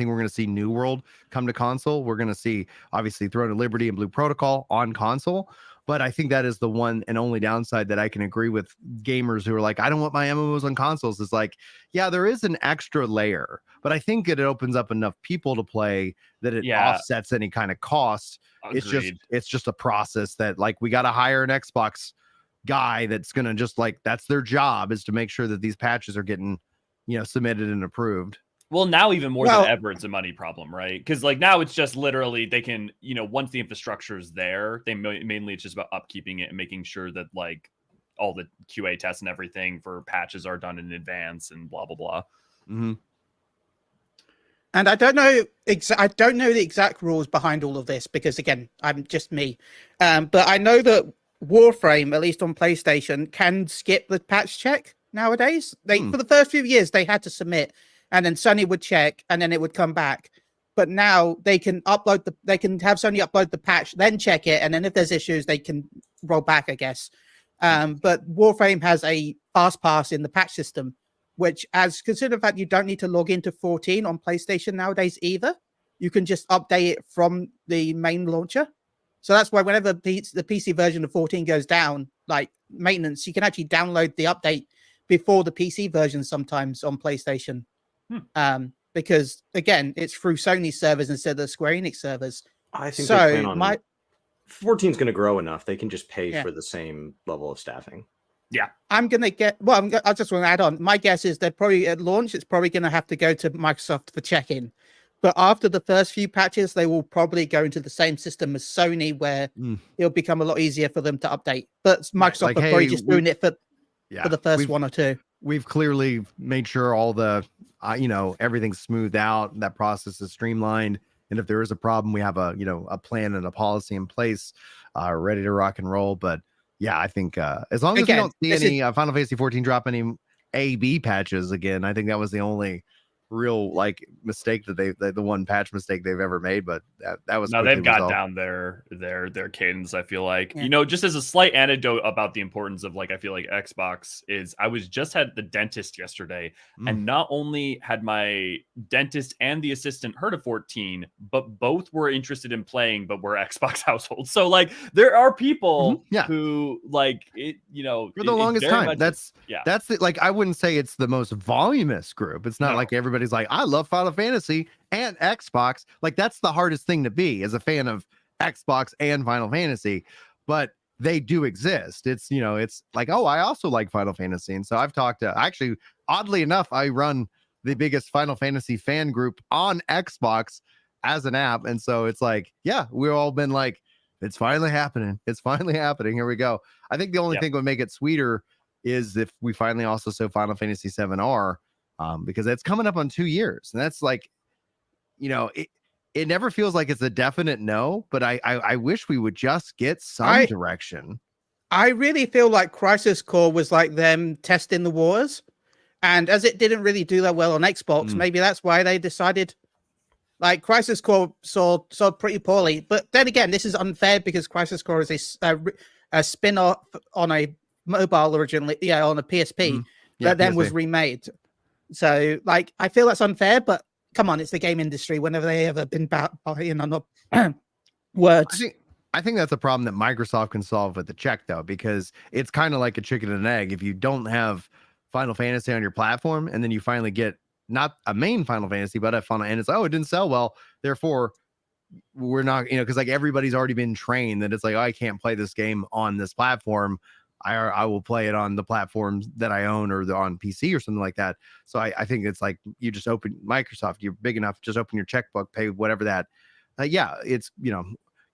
think we're going to see New World come to console. We're going to see obviously Throne of Liberty and Blue Protocol on console. But I think that is the one and only downside that I can agree with gamers who are like, I don't want my MMOs on consoles. Is like, yeah, there is an extra layer, but I think it opens up enough people to play that it offsets any kind of cost. Agreed. It's just a process that like we got to hire an Xbox guy that's going to just like, that's their job, is to make sure that these patches are getting, submitted and approved. Well, now even more than ever, it's a money problem, right? Because like now it's just literally they can, once the infrastructure is there, mainly it's just about upkeeping it and making sure that like all the QA tests and everything for patches are done in advance and blah blah blah. Mm-hmm. And I don't know the exact rules behind all of this because again, I'm just me. But I know that Warframe, at least on PlayStation, can skip the patch check nowadays. For the first few years they had to submit. And then Sony would check, and then it would come back. But now they can have Sony upload the patch, then check it, and then if there's issues, they can roll back, I guess. But Warframe has a fast pass in the patch system, which, as consider the fact you don't need to log into 14 on PlayStation nowadays either. You can just update it from the main launcher. So that's why whenever the PC version of 14 goes down, like maintenance, you can actually download the update before the PC version sometimes on PlayStation. Because again, it's through Sony servers instead of Square Enix servers. I think they plan on 14 is going to grow enough. They can just pay for the same level of staffing. Yeah, I'm gonna get. Well, I just want to add on. My guess is they're probably at launch. It's probably going to have to go to Microsoft for check-in. But after the first few patches, they will probably go into the same system as Sony, where it'll become a lot easier for them to update. But Microsoft are probably just doing it for the first one or two. We've clearly made sure all the, everything's smoothed out. That process is streamlined. And if there is a problem, we have a plan and a policy in place, ready to rock and roll. But yeah, I think as long as we don't see any Final Fantasy 14 drop any A/B patches again, I think that was the only real mistake that the one patch mistake they've ever made. But that was they've got down their cadence. I feel like just as a slight anecdote about the importance of I feel like Xbox is I was just had the dentist yesterday, and not only had my dentist and the assistant heard of 14, but both were interested in playing, but were Xbox households. So there are people who it, for the longest time. That's the, I wouldn't say it's the most voluminous group. It's not like everybody's like, I love Final Fantasy and Xbox. That's the hardest thing to be as a fan of Xbox and Final Fantasy, but they do exist. It's, it's like, oh, I also like Final Fantasy. And so I've talked to, actually, oddly enough, I run the biggest Final Fantasy fan group on Xbox as an app. And so it's like, yeah, we've all been like, it's finally happening. It's finally happening. Here we go. I think the only thing that would make it sweeter is if we finally also saw Final Fantasy 7R, because it's coming up on 2 years. And that's it never feels like it's a definite no, but I wish we would just get some direction. I really feel like Crisis Core was like them testing the waters. And as it didn't really do that well on Xbox, maybe that's why they decided Crisis Core sold pretty poorly. But then again, this is unfair because Crisis Core is a spin-off on a mobile originally, on a PSP that then was remade. So I feel that's unfair, but come on, it's the game industry. Whenever they ever been words. I think that's a problem that Microsoft can solve with the check, though, because it's kind of like a chicken and egg. If you don't have Final Fantasy on your platform, and then you finally get not a main Final Fantasy, but a Final, and it's it didn't sell well, therefore we're not, because everybody's already been trained that it's like, oh, I can't play this game on this platform. I will play it on the platforms that I own or on PC or something like that. So I think it's like you just open Microsoft, you're big enough, just open your checkbook, pay whatever that. It's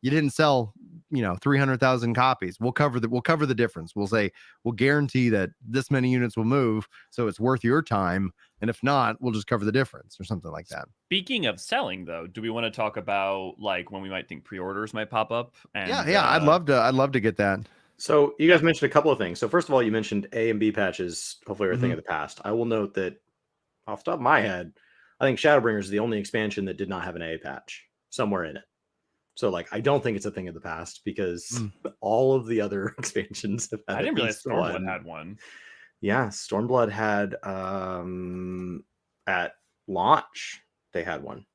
you didn't sell 300,000 copies. We'll cover the difference. We'll guarantee that this many units will move, so it's worth your time. And if not, we'll just cover the difference or something like that. Speaking of selling, though, do we want to talk about when we might think pre-orders might pop up? And, I'd love to get that. So you guys mentioned a couple of things. So first of all, you mentioned A and B patches, hopefully are a thing of the past. I will note that off the top of my head, I think Shadowbringers is the only expansion that did not have an A patch somewhere in it. So I don't think it's a thing of the past because all of the other expansions have had. I didn't realize Stormblood had one. Yeah, Stormblood had at launch, they had one.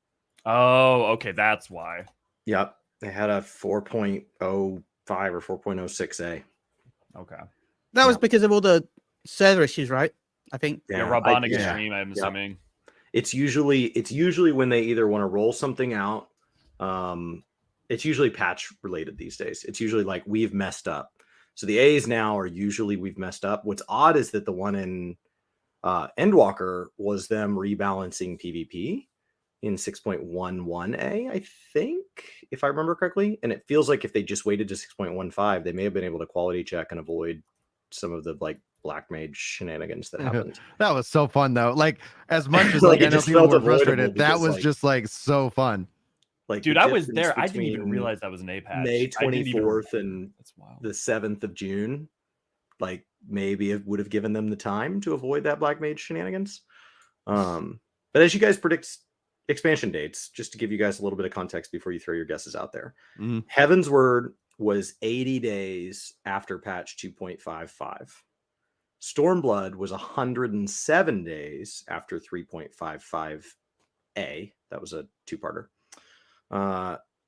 Oh, okay, that's why. Yep. They had a 4.05 or 4.06A. Okay. That was Yeah. because of all the server issues, right? I think. Yeah, Robonic yeah. Extreme, I'm assuming. It's usually when they either want to roll something out. It's usually patch related these days. It's usually like we've messed up. So the A's now are usually we've messed up. What's odd is that the one in Endwalker was them rebalancing PvP in 6.11A, I think, if I remember correctly. And it feels like if they just waited to 6.15, they may have been able to quality check and avoid some of the like black mage shenanigans that happened. That was so fun though. Like as much as Like, like it I know just people felt were avoidable frustrated, that because, was like- just like so fun. Like, Dude, the I was difference there. I didn't even between realize that was an A patch. May I didn't even- 24th and That's wild. the 7th of June, like maybe it would have given them the time to avoid that black mage shenanigans. But as you guys predict expansion dates, just to give you guys a little bit of context before you throw your guesses out there, Heaven's Word was 80 days after patch 2.55. Stormblood was 107 days after 3.55A. That was a two-parter.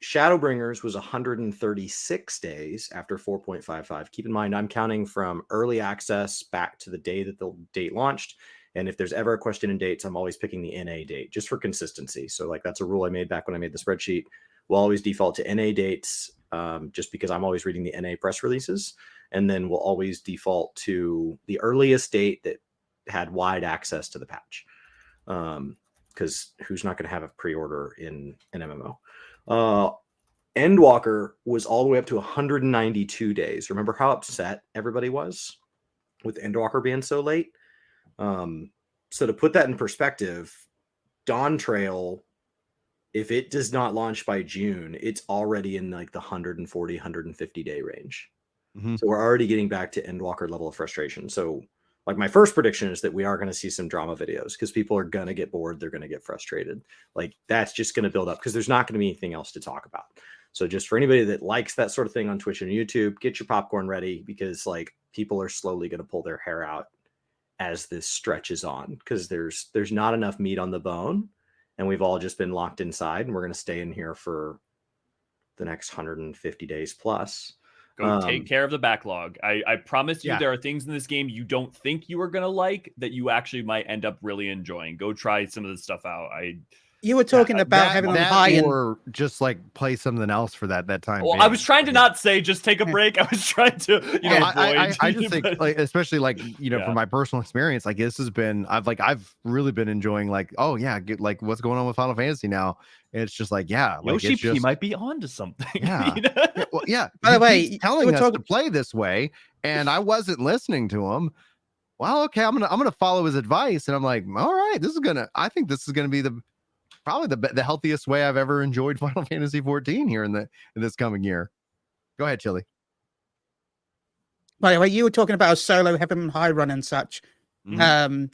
Shadowbringers was 136 days after 4.55. Keep in mind, I'm counting from early access back to the day that the date launched. And if there's ever a question in dates, I'm always picking the NA date just for consistency. So like that's a rule I made back when I made the spreadsheet. We'll always default to NA dates just because I'm always reading the NA press releases. And then we'll always default to the earliest date that had wide access to the patch. Because who's not going to have a pre-order in an MMO? Endwalker was all the way up to 192 days. Remember how upset everybody was with Endwalker being so late? So to put that in perspective, Dawn Trail, if it does not launch by June, it's already in like the 140, 150 day range. So we're already getting back to Endwalker level of frustration. So like my first prediction is that we are going to see some drama videos because people are going to get bored. They're going to get frustrated. Like that's just going to build up because there's not going to be anything else to talk about. So just for anybody that likes that sort of thing on Twitch and YouTube, get your popcorn ready because like people are slowly going to pull their hair out as this stretches on because there's not enough meat on the bone and we've all just been locked inside and we're going to stay in here for the next 150 days plus. Go take care of the backlog. I promise you Yeah. there are things in this game you don't think you are going to like that you actually might end up really enjoying. Go try some of this stuff out. You were talking about having on high and or just like play something else for that time. Well, I was trying to not say just take a break. I was trying to, avoid. I just think, like, especially like Yeah. from my personal experience, like this has been, I've really been enjoying like, oh yeah, get like what's going on with Final Fantasy now. And it's just like, yeah, like Yoshi it's just, P might be onto something. Yeah. You know? Yeah, well, yeah. By the he way, keeps you telling were us talking- to play this way, and I wasn't listening to him. Well, okay, I'm gonna follow his advice, and I'm like, all right, I think this is gonna be probably the healthiest way I've ever enjoyed Final Fantasy 14 here in this coming year. Go ahead, Chili. By the way, you were talking about a solo Heaven and High run and such. Mhm.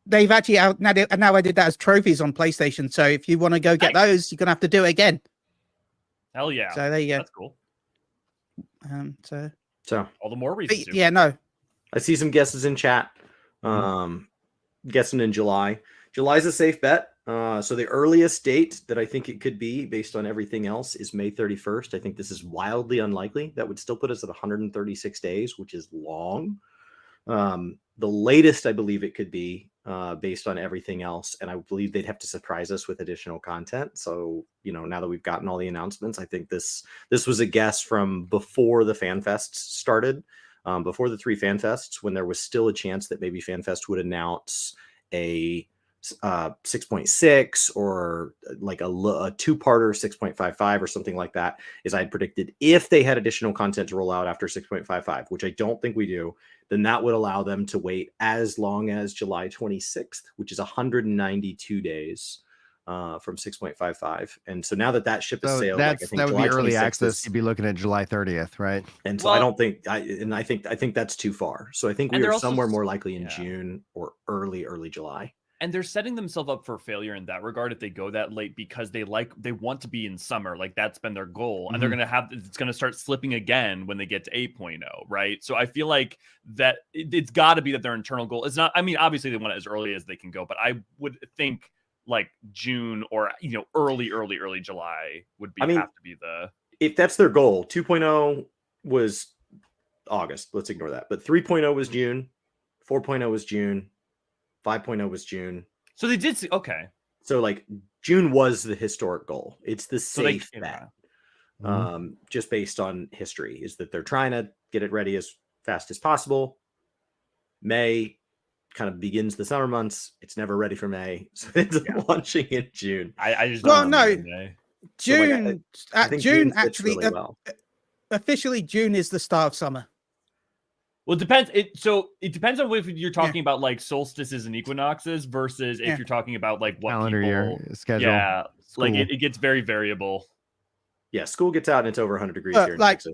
They've actually now I did that as trophies on PlayStation. So if you want to go get those, you're gonna have to do it again. Hell yeah. So there you go. That's cool. So All the more reason to. yeah, no. I see some guesses in chat. Guessing in July. July's a safe bet. So the earliest date that I think it could be based on everything else is May 31st. I think this is wildly unlikely. That would still put us at 136 days, which is long. The latest I believe it could be based on everything else. And I believe they'd have to surprise us with additional content. So, now that we've gotten all the announcements, I think this was a guess from before the FanFests started, before the 3 FanFests, when there was still a chance that maybe FanFest would announce a 6.6 or like a 2-parter 6.55 or something like that, is I had predicted if they had additional content to roll out after 6.55, which I don't think we do, then that would allow them to wait as long as July 26th, which is 192 days from 6.55. And so now that ship has sailed, that like, I think would July be early 26th access. You'd be looking at July 30th, right? And so I don't think I think that's too far. So I think we And are they're also somewhere more likely in yeah. June or early July. And they're setting themselves up for failure in that regard if they go that late because they want to be in summer. Like that's been their goal. And they're going to it's going to start slipping again when they get to 8.0. Right. So I feel like that it's got to be that their internal goal is not, I mean, obviously they want it as early as they can go, but I would think like June or early July would be I mean, have to be the. If that's their goal, 2.0 was August. Let's ignore that. But 3.0 was June, 4.0 was June, 5.0 was June. So they did see. Okay. So like June was the historic goal. It's the safe bet. Just based on history, is that they're trying to get it ready as fast as possible. May kind of begins the summer months. It's never ready for May, so it's launching in June. I just well, no, So, June. I think June fits actually, really well. officially, June is the start of summer. Well, it depends. It depends on if you're talking about like solstices and equinoxes versus if you're talking about like what calendar people, year schedule. Yeah, School. like it gets very variable. Yeah, school gets out and it's over 100 degrees here in Like Texas.